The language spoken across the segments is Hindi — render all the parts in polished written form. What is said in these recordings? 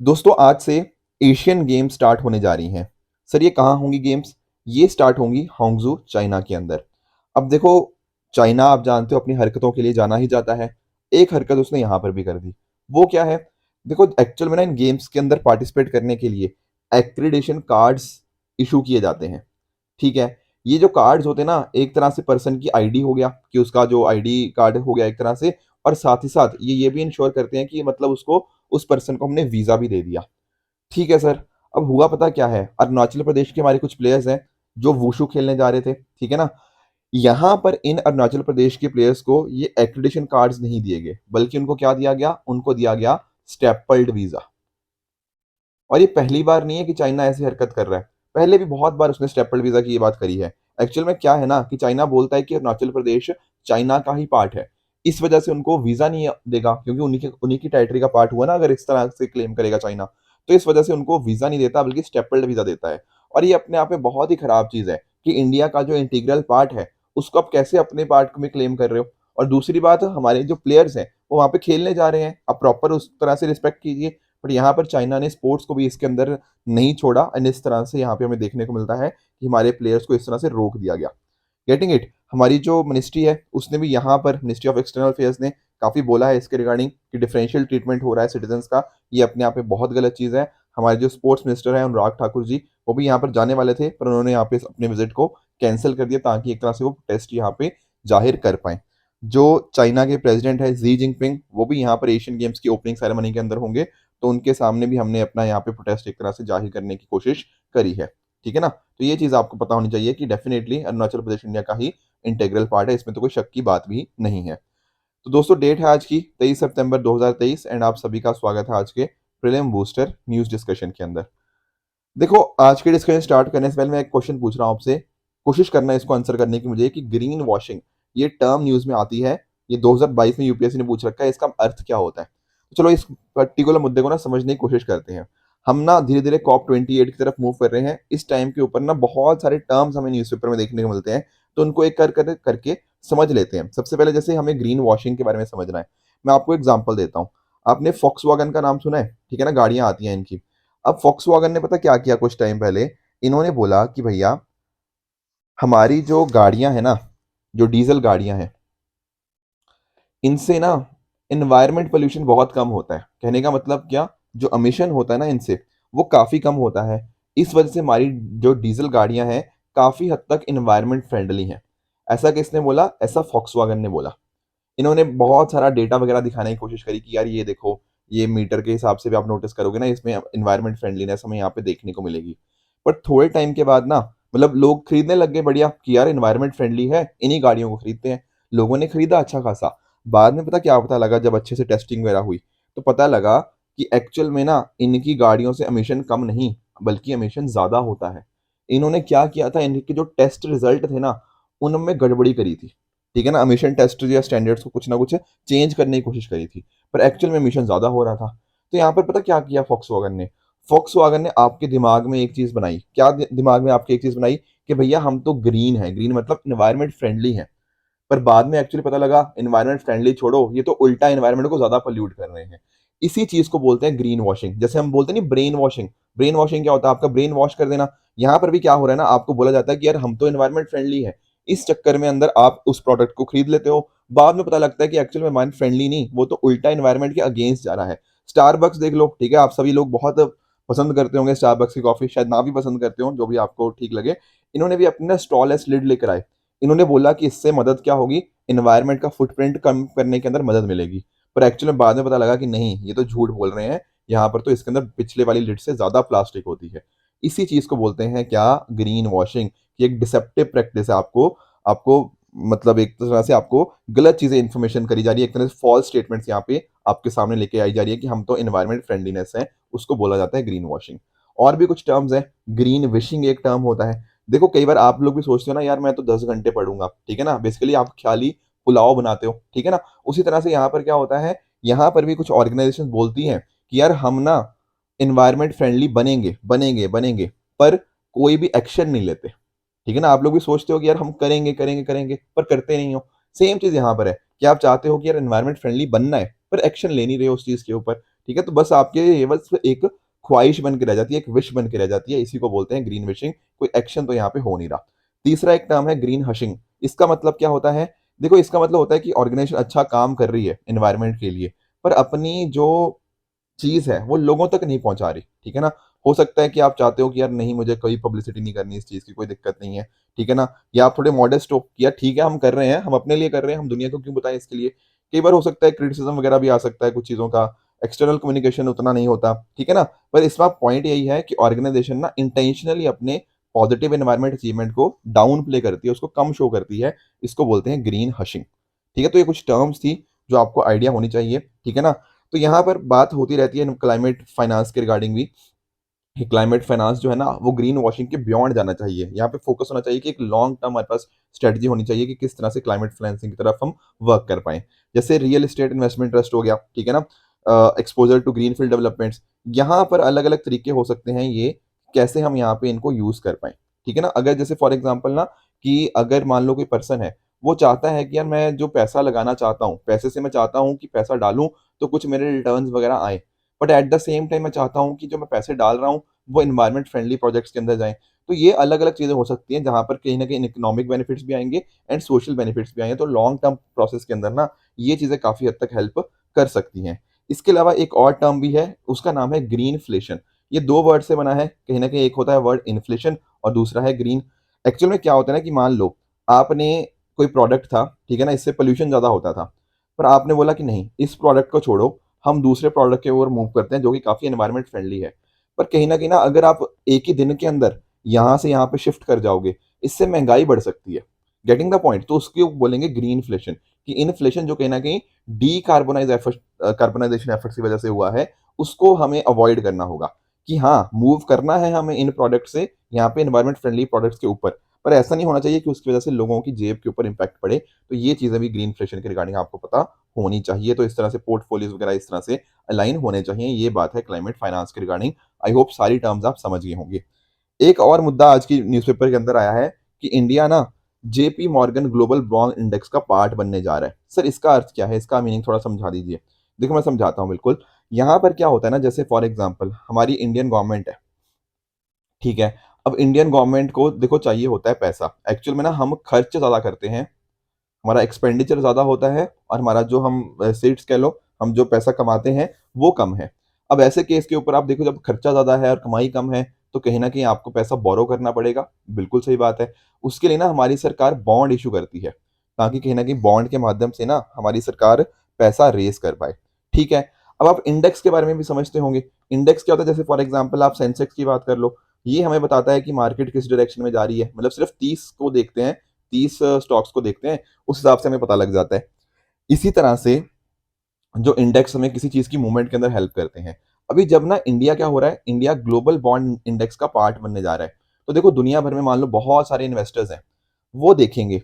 दोस्तों आज से एशियन गेम्स स्टार्ट होने जा रही हैं। सर ये कहाँ होंगी गेम्स? ये स्टार्ट होंगी हांगजू चाइना के अंदर। अब देखो, चाइना आप जानते हो अपनी हरकतों के लिए जाना ही जाता है। एक हरकत उसने यहाँ पर भी कर दी। वो क्या है? देखो एक्चुअल में ना इन गेम्स के अंदर पार्टिसिपेट करने के लिए एक्रीडेशन कार्ड्स इशू किए जाते हैं। ठीक है। ये जो कार्ड्स होते हैं ना, एक तरह से पर्सन की आईडी हो गया कि उसका जो आईडी कार्ड हो गया एक तरह से। और साथ ही साथ ये भी इंश्योर करते हैं कि मतलब उसको, उस पर्सन को हमने वीजा भी दे दिया। ठीक है सर। अब हुआ पता क्या है, अरुणाचल प्रदेश के हमारे कुछ प्लेयर्स हैं जो वुशु खेलने जा रहे थे, ठीक है ना। यहाँ पर इन अरुणाचल प्रदेश के प्लेयर्स को ये एक्रेडिटेशन कार्ड्स नहीं दिए गए, बल्कि उनको क्या दिया गया? उनको दिया गया स्टेपल्ड वीजा। और ये पहली बार नहीं है कि चाइना ऐसी हरकत कर रहा है। पहले भी बहुत बार उसने स्टेपल्ड वीजा की ये बात करी है। एक्चुअल में क्या है ना कि चाइना बोलता है कि अरुणाचल प्रदेश चाइना का ही पार्ट है। इस वजह से उनको वीजा नहीं देगा, क्योंकि उन्हीं की टेरिटरी का पार्ट हुआ ना, अगर इस तरह से क्लेम करेगा चाइना। तो इस वजह से उनको वीजा नहीं देता, बल्कि स्टेपल्ड वीजा देता है। और ये अपने आप में बहुत ही खराब चीज है कि इंडिया का जो इंटीग्रल पार्ट है उसको आप कैसे अपने पार्ट में क्लेम कर रहे हो। और दूसरी बात, हमारे जो प्लेयर्स हैं वो वहां पे खेलने जा रहे हैं, आप प्रॉपर उस तरह से रिस्पेक्ट कीजिए। बट यहाँ पर चाइना ने स्पोर्ट्स को भी इसके अंदर नहीं छोड़ा, एंड इस तरह से यहाँ पे हमें देखने को मिलता है कि हमारे प्लेयर्स को इस तरह से रोक दिया गया। Getting it? हमारी जो मिनिस्ट्री है उसने भी यहाँ पर, मिनिस्ट्री ऑफ एक्सटर्नल अफेयर्स ने काफी बोला है इसके रिगार्डिंग कि डिफरेंशियल ट्रीटमेंट हो रहा है सिटीजन्स का। ये अपने आप में बहुत गलत चीज है। हमारे जो स्पोर्ट्स मिनिस्टर हैं अनुराग ठाकुर जी, वो भी यहाँ पर जाने वाले थे, पर उन्होंने यहाँ पे अपने विजिट को कैंसिल कर दिया ताकि एक तरह से वो प्रोटेस्ट यहाँ पे जाहिर कर पाए। जो चाइना के प्रेसिडेंट है जी जिनपिंग, वो भी यहाँ पर एशियन गेम्स की ओपनिंग सेरेमनी के अंदर होंगे। तो उनके सामने भी हमने अपना यहाँ पे प्रोटेस्ट एक तरह से जाहिर करने की कोशिश करी है। ठीक है ना। तो ये चीज़ आपको पता होनी चाहिए कि डेफिनेटली अरुणाचल प्रदेश इंडिया का ही इंटीग्रल पार्ट है, इसमें तो कोई शक की बात भी नहीं है। तो दोस्तों डेट है आज की 23 सितंबर 2023, एंड आप सभी का स्वागत है आज के प्रीलिम बूस्टर न्यूज़ डिस्कशन के अंदर। देखो, आज के डिस्कशन स्टार्ट करने से पहले मैं एक क्वेश्चन पूछ रहा हूँ आपसे। कोशिश करना है इसको आंसर करने की मुझे, कि ग्रीन वॉशिंग ये टर्म न्यूज़ में आती है, ये 2022 में यूपीएससी ने पूछ रखा है, इसका अर्थ क्या होता है? तो चलो इस पर्टिकुलर मुद्दे को ना समझने की कोशिश करते हैं। हम ना धीरे धीरे COP28 की तरफ मूव कर रहे हैं। इस टाइम के ऊपर ना बहुत सारे टर्म्स हमें न्यूज़पेपर में देखने को मिलते हैं, तो उनको एक करके समझ लेते हैं। सबसे पहले जैसे हमें ग्रीन वॉशिंग के बारे में समझना है, मैं आपको एग्जाम्पल देता हूँ। आपने फॉक्सवैगन का नाम सुना है? ठीक है ना, गाड़ियां आती हैं इनकी। अब फॉक्सवैगन ने पता क्या किया कुछ टाइम पहले? इन्होंने बोला कि भैया, हमारी जो गाड़ियां हैं ना, जो डीजल गाड़ियां हैं, इनसे ना इन्वायरमेंट पोल्यूशन बहुत कम होता है। कहने का मतलब क्या, जो अमिशन होता है ना इनसे, वो काफी कम होता है। इस वजह से हमारी जो डीजल गाड़ियां हैं काफी हद तक इन्वायरमेंट फ्रेंडली हैं। ऐसा किसने बोला? ऐसा फॉक्सवैगन ने बोला। इन्होंने बहुत सारा डेटा वगैरह दिखाने की कोशिश करी कि यार ये देखो, ये मीटर के हिसाब से भी आप नोटिस करोगे ना, इसमें इन्वायरमेंट फ्रेंडलीनेस हमें यहाँ पे देखने को मिलेगी। बट थोड़े टाइम के बाद ना, मतलब लोग खरीदने लग गए बढ़िया कि यार इन्वायरमेंट फ्रेंडली है, इन्हीं गाड़ियों को खरीदते हैं। लोगों ने खरीदा अच्छा खासा। बाद में पता लगा, जब अच्छे से टेस्टिंग वगैरह हुई तो पता लगा कि एक्चुअल में ना इनकी गाड़ियों से एमिशन कम नहीं, बल्कि एमिशन ज्यादा होता है। इन्होंने क्या किया था, इनके जो टेस्ट रिजल्ट थे ना, उनमें गड़बड़ी करी थी। ठीक है ना, एमिशन टेस्ट या स्टैंडर्ड्स को कुछ ना कुछ चेंज करने की कोशिश करी थी, पर एक्चुअल में एमिशन ज्यादा हो रहा था। तो यहाँ पर पता क्या किया फॉक्सवैगन ने आपके दिमाग में एक चीज बनाई। क्या दिमाग में आपके एक चीज बनाई? कि भैया हम तो ग्रीन है, ग्रीन मतलब इन्वायरमेंट फ्रेंडली है। पर बाद में एक्चुअली पता लगा इन्वायरमेंट फ्रेंडली छोड़ो, ये तो उल्टा इन्वायरमेंट को ज्यादा पोल्यूट कर रहे हैं। इसी चीज को बोलते हैं ग्रीन वॉशिंग। जैसे हम बोलते हैं नहीं, ब्रेन वॉशिंग। ब्रेन वॉशिंग क्या होता है? आपका ब्रेन वॉश कर देना। यहाँ पर भी क्या हो रहा है ना, आपको बोला जाता है कि यार हम तो इन्वायरमेंट फ्रेंडली है। इस चक्कर में अंदर आप उस प्रोडक्ट को खरीद लेते हो। बाद में पता लगता है कि एक्चुअल में इन्वायरमेंट फ्रेंडली नहीं, वो तो उल्टा इन्वायरमेंट के अगेंस्ट जा रहा है। स्टारबक्स देख लो, ठीक है, आप सभी लोग बहुत पसंद करते होंगे स्टारबक्स की कॉफी, शायद ना भी पसंद करते हो, जो भी आपको ठीक लगे। इन्होंने भी अपना स्टॉलेस लिड लेकर आए। इन्होंने बोला कि इससे मदद क्या होगी, इन्वायरमेंट का फुटप्रिंट कम करने के अंदर मदद मिलेगी। पर एक्चुअली में बाद में पता लगा कि नहीं, ये तो झूठ बोल रहे हैं। यहाँ पर तो इसके अंदर पिछले वाली लिड से ज्यादा प्लास्टिक होती है। इसी चीज को बोलते हैं क्या? Green washing. कि एक डिसेप्टिव प्रैक्टिस है। आपको आपको मतलब एक तरह से आपको गलत चीजें इंफॉर्मेशन करी जा रही है, एक तरह से फॉल्स स्टेटमेंट्स यहाँ पे आपके सामने लेके आई जा रही है कि हम तो इन्वायरमेंट फ्रेंडलीनेस है, उसको बोला जाता है ग्रीन वॉशिंग। और भी कुछ टर्म्स है। ग्रीन विशिंग एक टर्म होता है। देखो कई बार आप लोग भी सोचते हो ना, यार मैं तो 10 घंटे पढ़ूंगा, ठीक है ना, बेसिकली आप ख्याली पुलाव बनाते हो, ठीक है ना। उसी तरह से यहाँ पर क्या होता है, यहाँ पर भी कुछ ऑर्गेनाइजेशन बोलती हैं कि यार हम ना इन्वायरमेंट फ्रेंडली बनेंगे बनेंगे बनेंगे, पर कोई भी एक्शन नहीं लेते। ठीक है ना, आप लोग भी सोचते हो कि यार हम करेंगे करेंगे करेंगे, पर करते नहीं हो। सेम चीज यहाँ पर है कि आप चाहते हो कि यार एनवायरमेंट फ्रेंडली बनना है, पर एक्शन ले नहीं रहे हो उस चीज के ऊपर। ठीक है? तो बस आपके ये बस एक ख्वाहिश बन के रह जाती है, एक विश बन के रह जाती है, इसी को बोलते हैं ग्रीन विशिंग, कोई एक्शन तो यहाँ पे हो नहीं रहा। तीसरा एक टर्म है ग्रीन हशिंग, इसका मतलब क्या होता है? देखो इसका मतलब होता है कि ऑर्गेनाइजेशन अच्छा काम कर रही है एनवायरनमेंट के लिए, पर अपनी जो चीज़ है वो लोगों तक नहीं पहुँचा रही, ठीक है ना? हो सकता है कि आप चाहते हो कि यार नहीं, मुझे कोई पब्लिसिटी नहीं करनी इस चीज़ की, कोई दिक्कत नहीं है, ठीक है ना? या आप थोड़े मॉडेस्ट हो कि यार ठीक है, हम कर रहे हैं, हम अपने लिए कर रहे हैं, हम दुनिया को क्यों बताएँ इसके लिए? कई बार हो सकता है क्रिटिसिज़्म वगैरह भी आ सकता है कुछ चीज़ों का, एक्सटर्नल कम्युनिकेशन उतना नहीं होता, ठीक है ना? पर इसमें पॉइंट यही है कि ऑर्गेनाइजेशन ना इंटेंशनली अपने पॉजिटिव एनवायरनमेंट अचीवमेंट को डाउन प्ले करती है, उसको कम शो करती है, इसको बोलते हैं ग्रीन हशिंग, ठीक है? तो ये कुछ टर्म्स थी जो आपको आइडिया होनी चाहिए, ठीक है ना? तो यहाँ पर बात होती रहती है क्लाइमेट फाइनेंस के रिगार्डिंग भी, कि क्लाइमेट फाइनेंस जो है ना वो ग्रीन वॉशिंग के बियॉन्ड जाना चाहिए। यहाँ पे फोकस होना चाहिए कि एक लॉन्ग टर्म हमारे पास स्ट्रेटजी होनी चाहिए कि किस तरह से क्लाइमेट फाइनेंसिंग की तरफ हम वर्क कर पाएँ। जैसे रियल एस्टेट इन्वेस्टमेंट ट्रस्ट हो गया, ठीक है ना? एक्सपोज़र टू ग्रीनफील्ड डेवलपमेंट्स, यहाँ पर अलग-अलग तरीके हो सकते हैं ये, कैसे हम यहाँ पे इनको यूज़ कर पाएँ, ठीक है ना? अगर जैसे फॉर एग्ज़ाम्पल ना कि अगर मान लो कोई पर्सन है, वो चाहता है कि यार मैं जो पैसा लगाना चाहता हूँ, पैसे से मैं चाहता हूँ कि पैसा डालूँ तो कुछ मेरे रिटर्न्स वगैरह आएँ। But at the same time मैं चाहता हूँ कि जो मैं पैसे डाल रहा हूँ वो एनवायरनमेंट फ्रेंडली प्रोजेक्ट्स के अंदर जाएँ। तो ये अलग-अलग चीज़ें हो सकती हैं जहाँ पर कहीं न कहीं इकोनॉमिक बेनिफिट्स भी आएँगे एंड सोशल बेनिफिट्स भी आएँगे। तो लॉन्ग टर्म प्रोसेस के अंदर ना ये चीज़ें काफ़ी हद तक हेल्प कर सकती हैं। इसके अलावा एक और टर्म भी है, उसका नाम है ग्रीनफ्लेशन। ये 2 वर्ड से बना है, कहीं न कहीं एक होता है वर्ड इन्फ्लेशन और दूसरा है ग्रीन। एक्चुअल में क्या होता है ना कि मान लो आपने कोई प्रोडक्ट था, ठीक है ना? इससे पॉल्यूशन ज़्यादा होता था। पर आपने बोला कि नहीं, इस प्रोडक्ट को छोड़ो, हम दूसरे प्रोडक्ट की ओर मूव करते हैं जो कि काफ़ी एनवायरनमेंट फ्रेंडली है। पर कहीं न कहीं ना अगर आप एक ही दिन के अंदर यहाँ से यहाँ पे शिफ्ट कर जाओगे, इससे महँगाई बढ़ सकती है। Getting the point? तो उसको बोलेंगे ग्रीनफ्लेशन, कि इन्फ्लेशन जो कहीं न कहीं कार्बोनाइज़ेशन एफर्ट्स की वजह से हुआ है, उसको हमें अवॉइड करना होगा। कि हाँ, मूव करना है हमें इन प्रोडक्ट से यहाँ पे एनवायरनमेंट फ्रेंडली प्रोडक्ट्स के ऊपर। पर ऐसा नहीं होना चाहिए कि उसकी वजह से लोगों की जेब के ऊपर इम्पैक्ट पड़े। तो ये चीज़ें भी ग्रीनफ्लेशन के रिगार्डिंग आपको पता होनी चाहिए। तो इस तरह से पोर्टफोलियोज़ वगैरह इस तरह से अलाइन होने चाहिए। ये बात है क्लाइमेट फाइनेंस के रिगार्डिंग। आई होप सारी टर्म्स आप समझ गए होंगे। एक और मुद्दा आज की न्यूज़पेपर के अंदर आया है कि इंडिया ना JP Morgan global bond index का पार्ट बनने जा रहा है। सर इसका अर्थ क्या है? इसका मीनिंग थोड़ा समझा दीजिए। देखो मैं समझाता हूँ बिल्कुल। यहाँ पर क्या होता है ना, जैसे फॉर एग्ज़ाम्पल हमारी इंडियन गवर्नमेंट है, ठीक है? अब इंडियन गवर्नमेंट को देखो चाहिए होता है पैसा। एक्चुअल में ना हम खर्च ज़्यादा करते हैं, हमारा एक्सपेंडिचर ज़्यादा होता है और हमारा जो हम सीट्स कह लो, हम जो पैसा कमाते हैं, वो कम है। अब ऐसे केस के ऊपर आप देखो जब खर्चा ज़्यादा है और कमाई कम है, तो कहीं न कहीं आपको पैसा बोरो करना पड़ेगा, बिल्कुल सही बात है। उसके लिए ना हमारी सरकार बॉन्ड इश्यू करती है, ताकि कहीं न कहीं बॉन्ड के माध्यम से ना हमारी सरकार पैसा रेज़ कर पाए, ठीक है? अब आप इंडेक्स के बारे में भी समझते होंगे। इंडेक्स क्या होता है? जैसे फॉर एग्ज़ाम्पल आप सेंसेक्स की बात कर लो, ये हमें बताता है कि मार्केट किस डायरेक्शन में जा रही है। मतलब सिर्फ़ 30 को देखते हैं, 30 स्टॉक्स को देखते हैं, उस हिसाब से हमें पता लग जाता है। इसी तरह से जो इंडेक्स हमें किसी चीज़ की मूवमेंट के अंदर हेल्प करते हैं। अभी जब ना इंडिया क्या हो रहा है, इंडिया ग्लोबल बॉन्ड इंडेक्स का पार्ट बनने जा रहा है। तो देखो दुनिया भर में मान लो बहुत सारे इन्वेस्टर्स हैं, वो देखेंगे,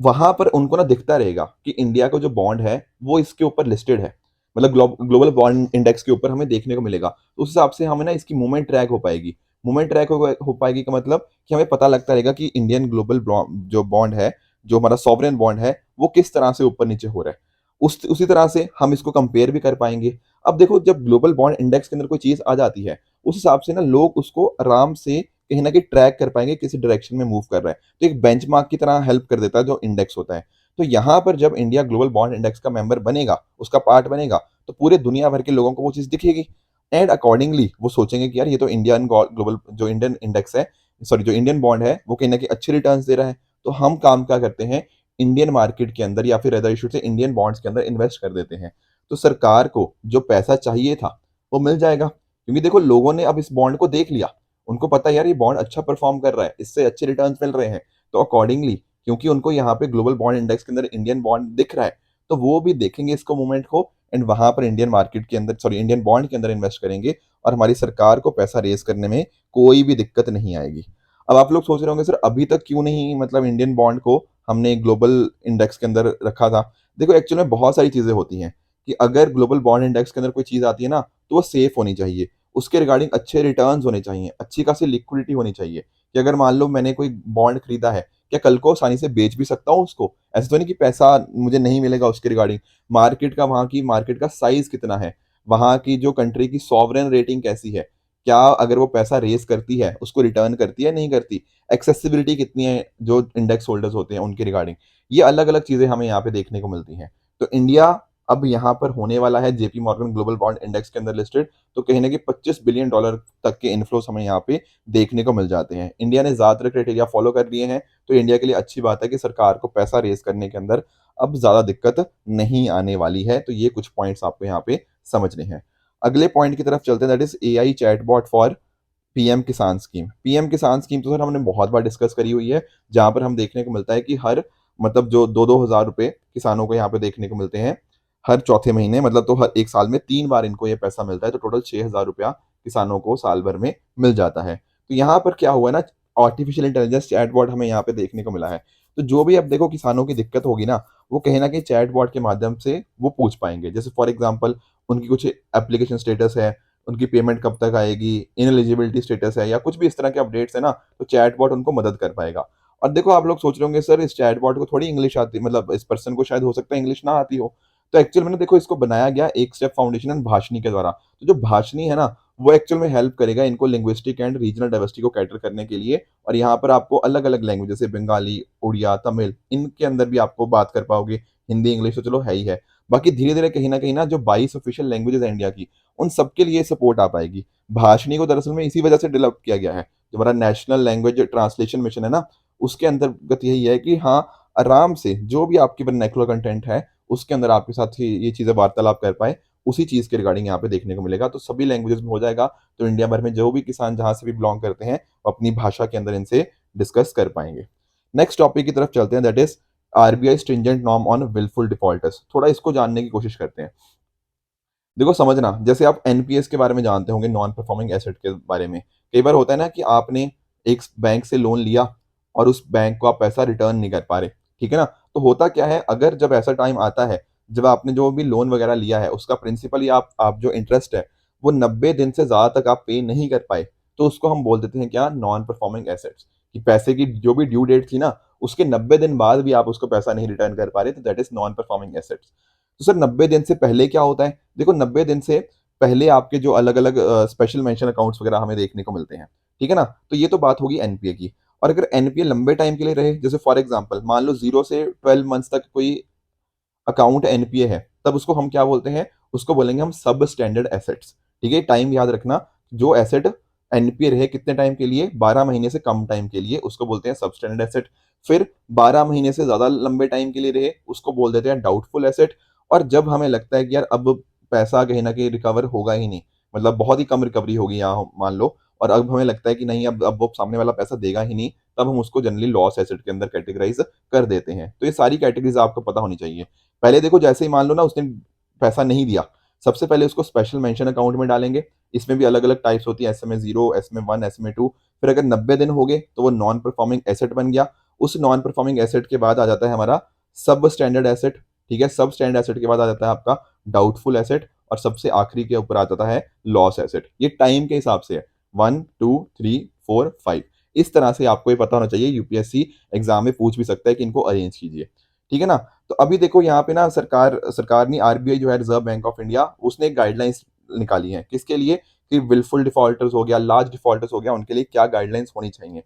वहाँ पर उनको ना दिखता रहेगा कि इंडिया का जो बॉन्ड है, वो इसके ऊपर लिस्टेड है। मतलब ग्लोबल बॉन्ड इंडेक्स के ऊपर हमें देखने को मिलेगा। तो उस हिसाब से हमें ना इसकी मूवमेंट ट्रैक हो पाएगी। मूवमेंट ट्रैक हो पाएगी का मतलब कि हमें पता लगता रहेगा कि इंडियन ग्लोबल जो बॉन्ड है, जो हमारा सॉवरेन बॉन्ड है, वो किस तरह से ऊपर-नीचे हो रहा है। उसी तरह से हम इसको कंपेयर भी कर पाएँगे। अब देखो जब ग्लोबल बॉन्ड इंडेक्स के अंदर कोई चीज़ आ जाती है, उस हिसाब से ना लोग उसको आराम से कहीं न कहीं ट्रैक कर पाएँगे किस डायरेक्शन में मूव कर रहा है। तो एक बेंचमार्क की तरह हेल्प कर देता है जो इंडेक्स होता है। तो यहाँ पर जब इंडिया ग्लोबल बॉन्ड इंडेक्स का मेंबर बनेगा, उसका पार्ट बनेगा, तो पूरे दुनिया भर के लोगों को वो चीज़ दिखेगी एंड अकॉर्डिंगली वो सोचेंगे कि यार ये तो इंडियन ग्लोबल जो इंडियन इंडेक्स है, सॉरी जो इंडियन बॉन्ड है, वो कहीं न कहीं अच्छे रिटर्न्स दे रहा है। तो हम काम क्या करते हैं, इंडियन मार्केट के अंदर या फिर rather you should say Indian bonds के अंदर इन्वेस्ट कर देते हैं। तो सरकार को जो पैसा चाहिए था, वो मिल जाएगा। क्योंकि देखो लोगों ने अब इस बॉन्ड को देख लिया। उनको पता है यार ये बॉन्ड अच्छा परफॉर्म कर रहा है, इससे अच्छे रिटर्न्स मिल रहे हैं। तो अकॉर्डिंगली क्योंकि उनको यहाँ पे ग्लोबल बॉन्ड इंडेक्स के अंदर इंडियन बॉन्ड दिख रहा है, तो वो भी देखेंगे इसको मूवमेंट को एंड वहाँ पर इंडियन मार्केट के अंदर सॉरी इंडियन बॉन्ड के अंदर इन्वेस्ट करेंगे और हमारी सरकार को पैसा रेज़ करने में कोई भी दिक्कत नहीं आएगी। अब आप लोग सोच रहे होंगे सर अभी तक क्यों नहीं मतलब इंडियन बॉन्ड को हमने ग्लोबल इंडेक्स के अंदर रखा था? देखो एक्चुअल में बहुत सारी चीज़ें होती हैं कि अगर ग्लोबल बॉन्ड इंडेक्स के अंदर कोई चीज़ आती है ना, तो वो सेफ होनी चाहिए। उसके रिगार्डिंग अच्छे रिटर्न्स होने चाहिए, अच्छी खासी लिक्विडिटी होनी चाहिए कि अगर मान लो मैंने कोई बॉन्ड खरीदा है, क्या कल को आसानी से बेच भी सकता हूँ उसको? ऐसा तो नहीं कि पैसा मुझे नहीं मिलेगा उसके रिगार्डिंग। मार्केट का, वहाँ की मार्केट का साइज़ कितना है? वहाँ की जो कंट्री की सॉवरेन रेटिंग कैसी है? क्या अगर वो पैसा रेज़ करती है, उसको रिटर्न करती है, नहीं करती? एक्सेसिबिलिटी कितनी है जो इंडेक्स होल्डर्स होते हैं उनके रिगार्डिंग? ये अलग-अलग चीज़ें हमें यहाँ पे देखने को मिलती हैं। तो इंडिया अब यहाँ पर होने वाला है JP Morgan global bond index के अंदर लिस्टेड, तो कहीं न कहीं $25 बिलियन तक के इन्फ्लोज़ हमें यहाँ पे देखने को मिल जाते हैं। इंडिया ने ज़्यादातर क्राइटेरिया फ़ॉलो कर लिए हैं, तो इंडिया के लिए अच्छी बात है कि सरकार को पैसा रेज़ करने के अंदर अब ज़्यादा दिक्कत नहीं आने वाली है। तो ये कुछ पॉइंट्स आपको यहाँ पे समझने हैं। अगले पॉइंट की तरफ चलते हैं, that is AI chatbot for PM किसान स्कीम। पीएम किसान स्कीम तो सर हमने बहुत बार डिस्कस करी हुई है, जहाँ पर हम देखने को मिलता है कि हर मतलब जो 2-2 हज़ार रुपए किसानों को यहाँ पे देखने को मिलते हैं, हर चौथे महीने, मतलब तो हर 1 साल में 3 बार इनको ये पैसा मिलता है, तो टोटल ₹6000 किसानों को साल भर में मिल जाता है। तो यहाँ पर क्या हुआ है ना, आर्टिफिशियल इंटेलिजेंस चैटबॉट हमें यहाँ पे देखने को मिला है। तो जो भी अब देखो किसानों की दिक्कत होगी ना, वो कहीं न कहीं चैटबॉट के माध्यम से वो पूछ पाएँगे। जैसे फॉर एग्ज़ाम्पल उनकी कुछ एप्लीकेशन स्टेटस है, उनकी पेमेंट कब तक आएगी, इनएलिजिबिलिटी स्टेटस है या कुछ भी इस तरह के अपडेट्स है ना, तो चैटबॉट उनको मदद कर पाएगा। और देखो आप लोग सोच रहे होंगे सर इस चैटबॉट को थोड़ी इंग्लिश आती, मतलब इस पर्सन को शायद हो सकता है इंग्लिश ना आती हो। तो एक्चुअल में ना देखो इसको बनाया गया एक स्टेप फाउंडेशन एंड भाषनी के द्वारा। तो जो भाषनी है ना, वो एक्चुअल में हेल्प करेगा इनको लिंग्विस्टिक एंड रीजनल डाइवर्सिटी को कैटर करने के लिए। और यहाँ पर आपको अलग-अलग लैंग्वेज जैसे बंगाली, उड़िया, तमिल, इनके अंदर भी आपको बात कर पाओगे। हिंदी, इंग्लिश तो चलो है ही है। बाकी धीरे-धीरे कहीं न कहीं ना जो 22 ऑफिशियल लैंग्वेजेज़ है इंडिया की, उन सबके लिए सपोर्ट आ पाएगी। भाषणी को दरअसल में इसी वजह से डेवलप किया गया है। जो हमारा नेशनल लैंग्वेज ट्रांसलेशन मिशन है ना, उसके अंतर्गत यही है कि हाँ, आराम से जो भी आपकी वर्नाक्युलर कंटेंट है, उसके अंदर आपके साथ ये चीज़ें वार्तालाप कर पाएँ, उसी चीज़ के रिगार्डिंग यहाँ पे देखने को मिलेगा। तो सभी लैंग्वेजेज़ में हो जाएगा, तो इंडिया भर में जो भी किसान जहाँ से भी बिलॉन्ग करते हैं, वो अपनी भाषा के अंदर इनसे डिस्कस कर पाएँगे। नेक्स्ट टॉपिक की तरफ चलते हैं, that is RBI stringent norm on wilful defaulters. थोड़ा इसको जानने की कोशिश करते हैं। देखो समझना, जैसे आप एनपीएस के बारे में जानते होंगे, नॉन परफॉर्मिंग एसेट के बारे में। कई बार होता है ना कि आपने एक बैंक से लोन लिया और उस बैंक को आप पैसा रिटर्न नहीं कर पा रहे, ठीक है ना? तो होता क्या है, अगर जब ऐसा टाइम आता है, जब आपने जो भी लोन वगैरह लिया है, उसका प्रिंसिपल या आप जो इंटरेस्ट है, वो 90 दिन से ज़्यादा तक आप पे नहीं कर पाए, तो उसको हम बोल देते हैं क्या? Non performing assets. कि पैसे की जो भी ड्यू डेट थी ना, उसके 90 दिन बाद भी आप उसको पैसा नहीं रिटर्न कर पा रहे, तो that is non performing assets. तो सर 90 दिन से पहले क्या होता है? देखो 90 दिन से पहले आपके जो अलग-अलग स्पेशल मेंशन अकाउंट्स वगैरह हमें देखने को मिलते हैं, ठीक है ना? तो ये तो बात होगी एनपीए की। और अगर एनपीए लंबे टाइम के लिए रहे, जैसे फॉर एग्ज़ाम्पल मान लो 0 से 12 मंथ्स तक कोई अकाउंट एनपीए है, तब उसको हम क्या बोलते हैं? उसको बोलेंगे हम सब स्टैंडर्ड एसेट्स, ठीक है? टाइम याद रखना, जो एसेट एनपीए रहे कितने टाइम के लिए? 12 महीने से कम टाइम के लिए, उसको बोलते हैं सब स्टैंडर्ड एसेट। फिर 12 महीने से ज़्यादा लंबे टाइम के लिए रहे, उसको बोल देते हैं डाउटफुल एसेट। और जब हमें लगता है कि यार अब पैसा कहीं न कहीं रिकवर होगा ही नहीं, मतलब बहुत ही कम रिकवरी होगी यहाँ मान लो, और अब हमें लगता है कि नहीं अब वो सामने वाला पैसा देगा ही नहीं, तब हम उसको जनरली लॉस एसेट के अंदर कैटेगराइज़ कर देते हैं। तो ये सारी कैटेगरीज़ आपको पता होनी चाहिए। पहले देखो जैसे ही मान लो ना उसने पैसा नहीं दिया, सबसे पहले उसको स्पेशल मेंशन अकाउंट में डालेंगे। इसमें भी अलग-अलग टाइप्स होती है, एसएमए 0, एसएमए 1, एसएमए 2। फिर अगर 90 दिन हो गए तो वो नॉन परफॉर्मिंग एसेट बन गया। उस नॉन परफॉर्मिंग एसेट के बाद आ जाता है हमारा सब स्टैंडर्ड एसेट, ठीक है? सब स्टैंडर्ड एसेट के बाद आ जाता है आपका डाउटफुल एसेट, और सबसे आखिरी के ऊपर आ जाता है लॉस एसेट। ये टाइम के हिसाब से है, 1, 2, 3, 4, 5। इस तरह से आपको ये पता होना चाहिए, यूपीएससी एग्ज़ाम में पूछ भी सकता है कि इनको अरेंज कीजिए, ठीक है ना? तो अभी देखो यहाँ पे ना सरकार सरकार ने, आरबीआई जो है, रिज़र्व बैंक ऑफ इंडिया, उसने एक गाइडलाइंस निकाली है। किसके लिए? कि विलफुल डिफ़ॉल्टर्स हो गया, लार्ज डिफ़ॉल्टर्स हो गया, उनके लिए क्या गाइडलाइंस होनी चाहिए।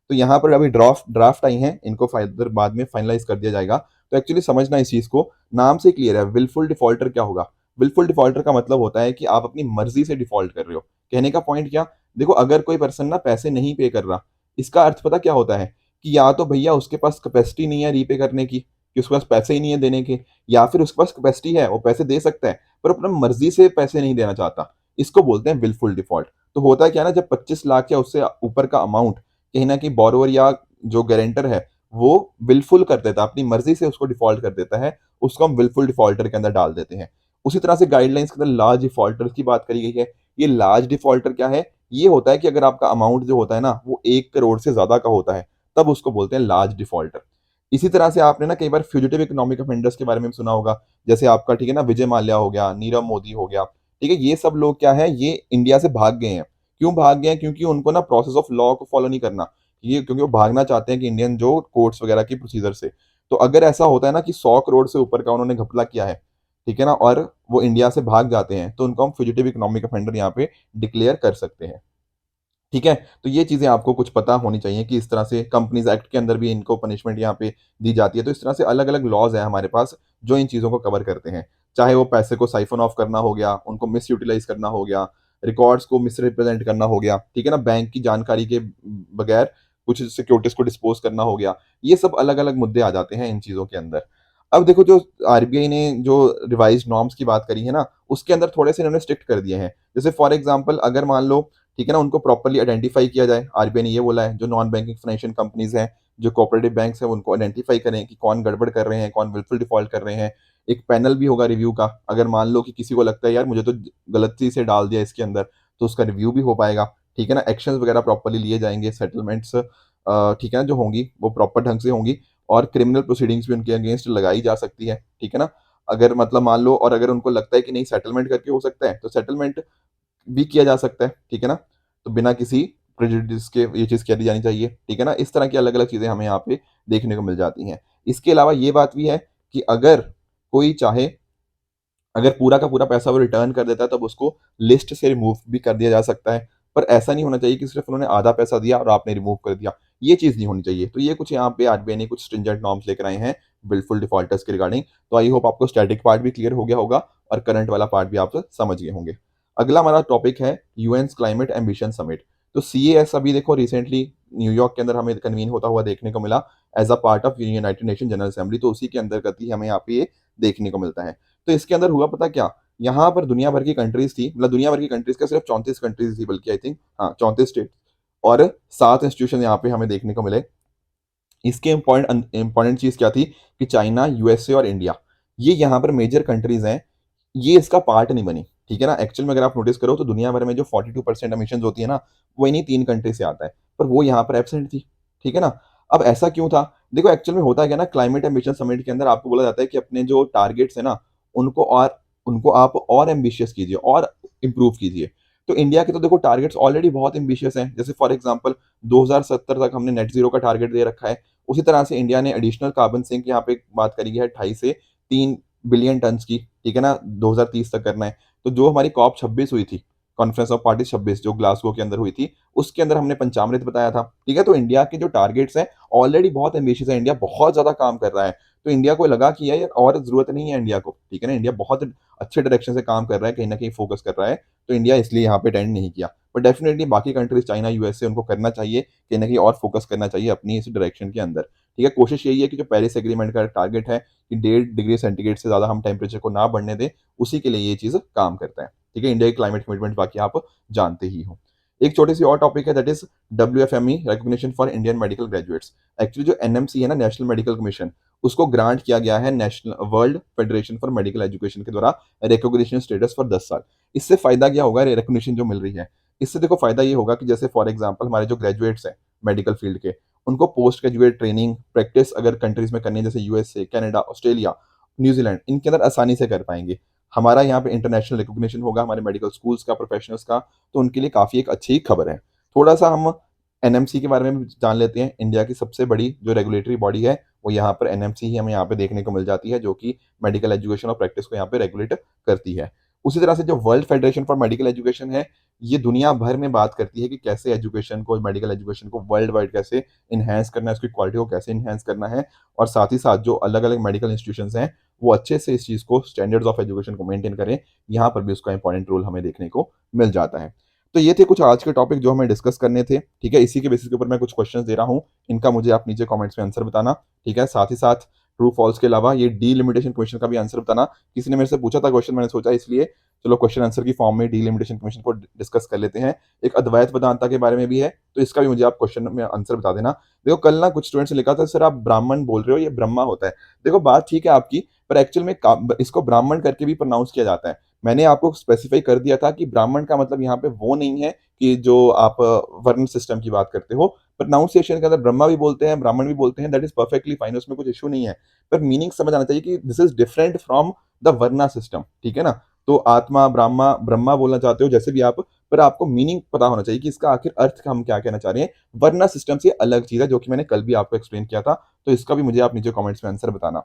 तो यहाँ पर अभी ड्राफ्ट आई हैं, इनको फ़र्दर बाद में फाइनलाइज़ कर दिया जाएगा। तो एक्चुअली समझना इस चीज़ को, नाम से क्लियर है, विलफुल डिफ़ॉल्टर क्या होगा? विलफुल डिफ़ॉल्टर का मतलब होता है कि आप अपनी मर्ज़ी से डिफ़ॉल्ट कर रहे हो। कहने का पॉइंट क्या? देखो अगर कोई पर्सन ना पैसे नहीं पे कर रहा, इसका अर्थ पता क्या होता है? कि या तो भैया उसके पास कैपेसिटी नहीं है रीपे करने की, कि उसके पास पैसे ही नहीं है देने के, या फिर उसके पास कैपेसिटी है, वो पैसे दे सकता है, पर अपना मर्ज़ी से पैसे नहीं देना चाहता। इसको बोलते हैं विलफुल डिफ़ॉल्ट। तो होता क्या है ना, जब 25 लाख या उससे ऊपर का अमाउंट कहीं न कहीं बोरोवर या जो गारंटर है, वो विलफुल कर देता है, अपनी मर्ज़ी से उसको डिफ़ॉल्ट कर देता है, उसको हम विलफुल डिफ़ॉल्टर के अंदर डाल देते हैं। उसी तरह से गाइडलाइंस के अंदर लार्ज डिफ़ॉल्टर्स की बात करी गई है। ये लार्ज डिफ़ॉल्टर क्या है? ये होता है कि अगर आपका अमाउंट जो होता है ना, वो 1 करोड़ से ज़्यादा का होता है, तब उसको बोलते हैं लार्ज डिफ़ॉल्टर। इसी तरह से आपने ना कई बार फ्यूजिटिव इकोनॉमिक ऑफेंडर्स के बारे में भी सुना होगा। जैसे आपका, ठीक है ना, विजय माल्या हो गया, नीरव मोदी हो गया, ठीक है? ये सब लोग क्या है, ये इंडिया से भाग गए हैं। क्यों भाग गए हैं? क्योंकि उनको ना प्रोसेस ऑफ लॉ को फॉलो नहीं करना। ये क्योंकि वो भागना चाहते हैं कि इंडियन जो कोर्ट्स वगैरह की प्रोसीजर से। तो अगर ऐसा होता है ना कि 100 करोड़ से ऊपर का उन्होंने घपला किया है, ठीक है ना, और वो इंडिया से भाग जाते हैं, तो उनको हम फ्यूजिटिव इकोनॉमिक ऑफेंडर यहाँ पे डिक्लेयर कर सकते हैं। ठीक है? तो ये चीज़ें आपको कुछ पता होनी चाहिए कि इस तरह से कंपनीज़ एक्ट के अंदर भी इनको पनिशमेंट यहाँ पे दी जाती है। तो इस तरह से अलग-अलग लॉज़ हैं हमारे पास जो इन चीज़ों को कवर करते हैं। चाहे वो पैसे को साइफ़न ऑफ करना हो गया, उनको मिसयूटिलाइज़ करना हो गया, रिकॉर्ड्स को मिसरिप्रेज़ेंट करना हो गया, ठीक है ना? बैंक की जानकारी के बगैर कुछ सिक्योरिटीज़ को डिस्पोज़ करना हो गया। ये सब अलग-अलग मुद्दे आ जाते हैं इन चीज़ों के अंदर। अब देखो जो आरबीआई ने जो रिवाइज़्ड नॉर्म्स की बात करी है ना, उसके अंदर थोड़े-से इन्होंने स्ट्रिक्ट कर दिए हैं। जैसे फॉर एग्ज़ाम्पल अगर मान लो, ठीक है ना, उनको प्रॉपर्ली आइडेंटिफ़ाई किया जाए। आरबीआई ने ये बोला है, जो नॉन बैंकिंग फाइनेंशियल कंपनीज़ हैं, जो कोऑपरेटिव बैंक्स हैं, उनको आइडेंटिफ़ाई करें कि कौन गड़बड़ कर रहे हैं, कौन विलफुल डिफ़ॉल्ट कर रहे हैं। एक पैनल भी होगा रिव्यू का। अगर मान लो कि किसी को लगता है यार मुझे तो गलती से डाल दिया इसके अंदर, तो उसका रिव्यू भी हो पाएगा। ठीक है ना? एक्शंस वगैरह प्रॉपर्ली लिए जाएँगे, सेटलमेंट्स ठीक है ना, जो होंगी वो प्रॉपर ढंग से होंगी और क्रिमिनल प्रोसीडिंग्स भी उनके अगेंस्ट लगाई जा सकती है। ठीक है ना? अगर मतलब मान लो और अगर उनको लगता है कि नहीं सेटलमेंट करके हो सकता है, तो सेटलमेंट भी किया जा सकता है, ठीक है ना? तो बिना किसी प्रेजुडिस के ये चीज़ करी जानी चाहिए, ठीक है ना? इस तरह की अलग-अलग चीज़ें हमें यहाँ पे देखने को मिल जाती हैं। इसके अलावा ये बात भी है कि अगर कोई चाहे, अगर पूरा का पूरा पैसा वो रिटर्न कर देता है, तब उसको लिस्ट से रिमूव भी कर दिया जा सकता है। पर ऐसा नहीं होना चाहिए कि सिर्फ़ उन्होंने आधा पैसा दिया और आपने रिमूव कर दिया, ये चीज़ नहीं होनी चाहिए। तो ये कुछ यहाँ पे आरबीआई ने कुछ स्ट्रिंजेंट नॉर्म्स लेकर आए हैं विलफुल डिफ़ॉल्टर्स के रिगार्डिंग। तो आई होप आपको स्टैटिक पार्ट भी क्लियर हो गया होगा और करंट वाला पार्ट भी आप समझ गए होंगे। अगला हमारा टॉपिक है यूएन्स क्लाइमेट एम्बिशन समिट। तो सीएस अभी देखो रिसेंटली न्यूयॉर्क के अंदर हमें कन्वीन होता हुआ देखने को मिला as a part of United nation general assembly, तो उसी के अंतर्गत ही हमें यहाँ पे ये देखने को मिलता है। तो इसके अंदर हुआ पता क्या? यहाँ पर दुनिया भर की कंट्रीज़ थी, मतलब दुनिया भर की कंट्रीज़ क्या, सिर्फ 34 कंट्रीज़ थी बल्कि आई थिंक, हाँ 34 स्टेट और 7 इंस्टीट्यूशन यहाँ पे हमें देखने को मिले। इसके इम्पोर्टेंट चीज़ क्या थी कि चाइना, यूएसए और इंडिया, ये यहाँ पर मेजर कंट्रीज़ हैं, ये इसका पार्ट नहीं बनी, ठीक है ना? एक्चुअल में अगर आप नोटिस करो तो दुनिया भर में जो 42% एमिशंस होती है ना, वो इन्हीं 3 कंट्री से आता है, पर वो यहाँ पर एब्सेंट थी, ठीक है ना? अब ऐसा क्यों था? देखो एक्चुअल में होता क्या है ना, क्लाइमेट एम्बिशन समिट के अंदर आपको बोला जाता है कि अपने जो टारगेट्स हैं ना, उनको और उनको आप और एम्बिशियस कीजिए और इम्प्रूव कीजिए। तो इंडिया के तो देखो टारगेट्स ऑलरेडी बहुत एम्बिशियस हैं, जैसे फॉर एग्जांपल 2070 तक हमने नेट ज़ीरो का टारगेट दे रखा है। उसी तरह से इंडिया ने एडिशनल कार्बन सिंक यहाँ पे बात करी है 2.5 से 3 बिलियन टन्स की, ठीक है ना? 2030 तक करना है। तो जो हमारी कॉप 26 हुई थी, कॉन्फ्रेंस ऑफ पार्टीज़ 26 जो ग्लासगो के अंदर हुई थी, उसके अंदर हमने पंचामृत बताया था, ठीक है? तो इंडिया के जो टारगेट्स हैं ऑलरेडी बहुत एम्बिशियस है, इंडिया बहुत ज़्यादा काम कर रहा है। तो इंडिया को लगा कि यार और ज़रूरत नहीं है इंडिया को, ठीक है ना? इंडिया बहुत अच्छे डायरेक्शन से काम कर रहा है, कहीं न कहीं फोकस कर रहा है, तो इंडिया इसलिए यहाँ पे अटेंड नहीं किया। बट डेफिनिटली बाकी कंट्रीज़ चाइना, यूएसए उनको करना चाहिए, कहीं न कहीं और फोकस करना चाहिए अपनी इस डायरेक्शन के अंदर, ठीक है? कोशिश यही है कि जो पेरिस एग्रीमेंट का टारगेट है कि 1.5 डिग्री सेंटीग्रेड से ज़्यादा हम टेम्परेचर को ना बढ़ने दें, उसी के लिए ये चीज़ काम करता है, ठीक है? इंडिया की क्लाइमेट कमिटमेंट बाकी आप जानते ही हो। एक छोटी-सी और टॉपिक है that is WFME recognition for Indian medical graduates. Actually जो एनएमसी है ना, नेशनल मेडिकल कमीशन, उसको ग्रांट किया गया है national world federation for medical education के द्वारा रिकॉग्निशन स्टेटस फॉर 10 साल। इससे फ़ायदा क्या होगा, रिकॉग्निशन जो मिल रही है, इससे देखो फ़ायदा ये होगा कि जैसे फॉर एग्ज़ाम्पल हमारे जो ग्रेजुएट्स हैं मेडिकल फील्ड के, उनको पोस्ट ग्रेजुएट ट्रेनिंग, प्रैक्टिस अगर कंट्रीज़ में करनी है जैसे यूएसए, कनाडा, ऑस्ट्रेलिया, न्यूज़ीलैंड, इनके अंदर आसानी से कर पाएँगे। हमारा यहाँ पे इंटरनेशनल रिकॉग्निशन होगा हमारे मेडिकल स्कूल्स का, प्रोफेशनल्स का, तो उनके लिए काफ़ी एक अच्छी खबर है। थोड़ा-सा हम एनएमसी के बारे में भी जान लेते हैं। इंडिया की सबसे बड़ी जो रेगुलेटरी बॉडी है, वो यहाँ पर एनएमसी ही हमें यहाँ पे देखने को मिल जाती है, जो कि मेडिकल एजुकेशन और प्रैक्टिस को यहाँ पे रेगुलेट करती है। उसी तरह से जो world federation for medical education है, ये दुनिया भर में बात करती है कि कैसे एजुकेशन को, मेडिकल एजुकेशन को वर्ल्ड वाइड कैसे एनहांस करना है, उसकी क्वालिटी को कैसे एनहांस करना है और साथ ही साथ जो अलग-अलग मेडिकल इंस्टीट्यूशंस हैं, वो अच्छे से इस चीज़ को, स्टैंडर्ड्स ऑफ एजुकेशन को मेंटेन करें। यहाँ पर भी उसका इंपॉर्टेंट रोल हमें देखने को मिल जाता है। तो ये थे कुछ आज के टॉपिक जो हमें डिस्कस करने थे, ठीक है? इसी के बेसिस के ऊपर मैं कुछ क्वेश्चंस दे रहा हूँ, इनका मुझे आप नीचे कमेंट्स में आंसर बताना, ठीक है? साथ ही साथ ट्रू फॉल्स के अलावा ये डीलिमिटेशन क्वेश्चन का भी आंसर बताना। किसी ने मेरे से पूछा था क्वेश्चन, मैंने सोचा इसलिए चलो क्वेश्चन आंसर की फॉर्म में डीलिमिटेशन क्वेश्चन को डिस्कस कर लेते हैं। एक अद्वैत वेदांता के बारे में भी है, तो इसका भी मुझे आप क्वेश्चन में आंसर बता देना। देखो कल ना कुछ स्टूडेंट्स ने लिखा था सर आप ब्राह्मण बोल रहे हो, ये ब्रह्मा होता है। देखो बात ठीक है आपकी, पर एक्चुअल में इसको ब्राह्मण करके भी प्रोनाउंस किया जाता है। मैंने आपको स्पेसिफाई कर दिया था कि ब्राह्मण का मतलब यहाँ पे वो नहीं है कि जो आप वर्ण सिस्टम की बात करते हो। प्रोनाउंसिएशन के अंदर ब्रह्मा भी बोलते हैं, ब्राह्मण भी बोलते हैं, दैट इज़ परफेक्टली फाइन, उसमें कुछ इश्यू नहीं है। पर मीनिंग समझ आना चाहिए कि this is different from the varna system, ठीक है ना? तो आत्मा, ब्रह्मा ब्रह्मा बोलना चाहते हो जैसे भी आप, पर आपको मीनिंग पता होना चाहिए कि इसका आखिर अर्थ हम क्या कहना चाह रहे हैं, वरना सिस्टम से अलग चीज़ है, जो कि मैंने कल भी आपको एक्सप्लेन किया था। तो इसका भी मुझे आप नीचे कमेंट्स में आंसर बताना,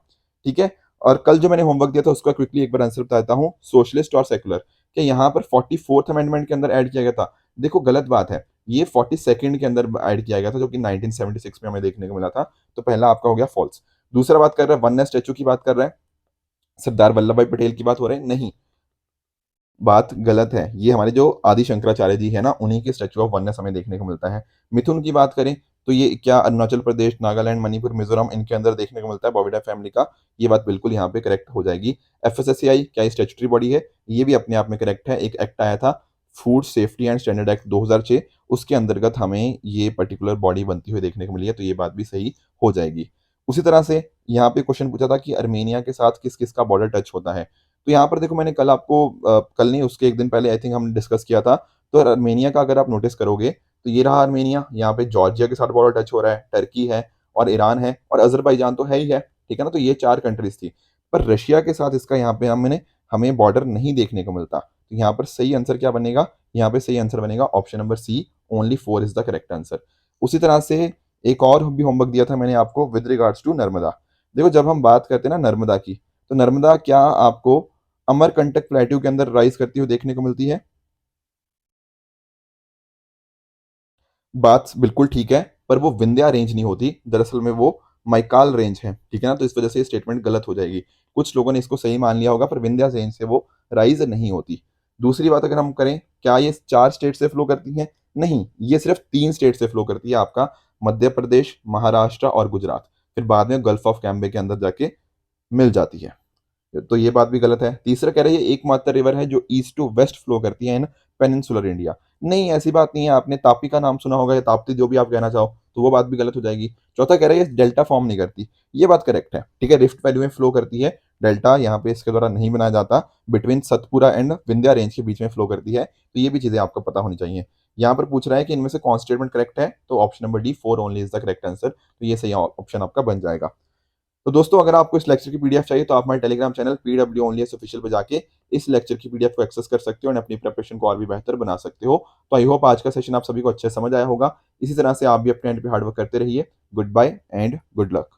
ठीक है? और कल जो मैंने होमवर्क दिया था उसका क्विकली एक बार आंसर बता देता हूँ, सोशलिस्ट और सेक्युलर, क्या यहाँ पर 44th अमेंडमेंट के अंदर ऐड किया गया था? देखो गलत बात है, ये 42nd के अंदर ऐड किया गया था, जो कि 1976 में हमें देखने को मिला था। तो पहला आपका हो गया फॉल्स। दूसरा बात कर रहा है वननेस स्टैच्यू की बात कर रहा है, सरदार वल्लभ भाई पटेल की बात हो रही है? नहीं, बात गलत है। ये हमारे जो आदि शंकराचार्य जी है ना, उन्हीं के स्टैच्यू ऑफ वननेस हमें देखने को मिलता है। मिथुन की बात करें तो ये क्या अरुणाचल प्रदेश, नागालैंड, मणिपुर, मिजोरम इनके अंदर देखने को मिलता है बॉबीडा फैमिली का? ये बात बिल्कुल यहाँ पे करेक्ट हो जाएगी। एफएसएसएआई क्या स्टैट्यूटरी बॉडी है? ये भी अपने आप में करेक्ट है। एक एक्ट आया था, food safety and standard act 2006, उसके अंतर्गत हमें ये पर्टिकुलर बॉडी बनती हुई देखने को मिली है, तो ये बात भी सही हो जाएगी। उसी तरह से यहाँ पे क्वेश्चन पूछा था कि अर्मेनिया के साथ किस किस का बॉर्डर टच होता है? तो यहाँ पर देखो मैंने कल आपको कल नहीं उसके एक दिन पहले आई थिंक हमने डिस्कस किया था। तो अर्मेनिया का अगर आप नोटिस करोगे तो ये रहा अर्मेनिया, यहाँ पे जॉर्जिया के साथ बॉर्डर टच हो रहा है, टर्की है और ईरान है और अजरबैजान तो है ही है, ठीक है ना? तो ये 4 कंट्रीज थी। पर रशिया के साथ इसका यहाँ पे हमें बॉर्डर नहीं देखने को मिलता। तो यहाँ पर सही आंसर क्या बनेगा? यहाँ पे सही आंसर बनेगा option number C, only 4 is the correct answer. उसी तरह से एक और भी होमवर्क दिया था मैंने आपको विद रिगार्ड्स टू नर्मदा। देखो जब हम बात करते हैं ना नर्मदा की, तो नर्मदा क्या आपको अमरकंटक प्लेट्यू के अंदर राइज करती हुई देखने को मिलती है? बात बिल्कुल ठीक है, पर वो विंध्या रेंज नहीं होती, दरअसल में वो माइकाल रेंज है, ठीक है ना? तो इस वजह से ये स्टेटमेंट गलत हो जाएगी। कुछ लोगों ने इसको सही मान लिया होगा, पर विंध्या रेंज से वो राइज नहीं होती। दूसरी बात अगर हम करें, क्या ये 4 स्टेट से फ्लो करती हैं? नहीं, ये सिर्फ 3 स्टेट से फ्लो करती है, आपका मध्य प्रदेश, महाराष्ट्र और गुजरात। फिर बाद में गल्फ ऑफ कैम्बे के अंदर जाके मिल जाती है। तो ये बात भी गलत है। तीसरा कह रहे हैं ये एकमात्र रिवर है जो ईस्ट टू वेस्ट फ्लो करती है इन पेनिनसुलर इंडिया। नहीं, ऐसी बात नहीं है। आपने तापी का नाम सुना होगा या ताप्ती, जो भी आप कहना चाहो, तो वो बात भी गलत हो जाएगी। चौथा कह रहा है ये डेल्टा फॉर्म नहीं करती। ये बात करेक्ट है, ठीक है, रिफ्ट वैली में फ्लो करती है। डेल्टा यहाँ पे इसके द्वारा नहीं बनाया जाता, between Satpura and Vindhya range के बीच में फ्लो करती है। तो ये भी चीजें आपको पता होनी चाहिए। यहाँ पर पूछ रहा है कि इनमें से कौन स्टेटमेंट करेक्ट है, तो option number D, 4 only is the correct answer. तो ये सही ऑप्शन आपका बन जाएगा। तो दोस्तों अगर आपको इस लेक्चर की पीडीएफ चाहिए तो आप हमारे Telegram channel PW only official पे जाके इस लेक्चर की पीडीएफ को एक्सेस कर सकते हो और अपनी प्रिपरेशन को और भी बेहतर बना सकते हो। तो आई होप आज का सेशन आप सभी को अच्छे से समझ आया होगा। इसी तरह से आप भी अपने एंड पे हार्डवर्क करते रहिए। Good bye and good luck.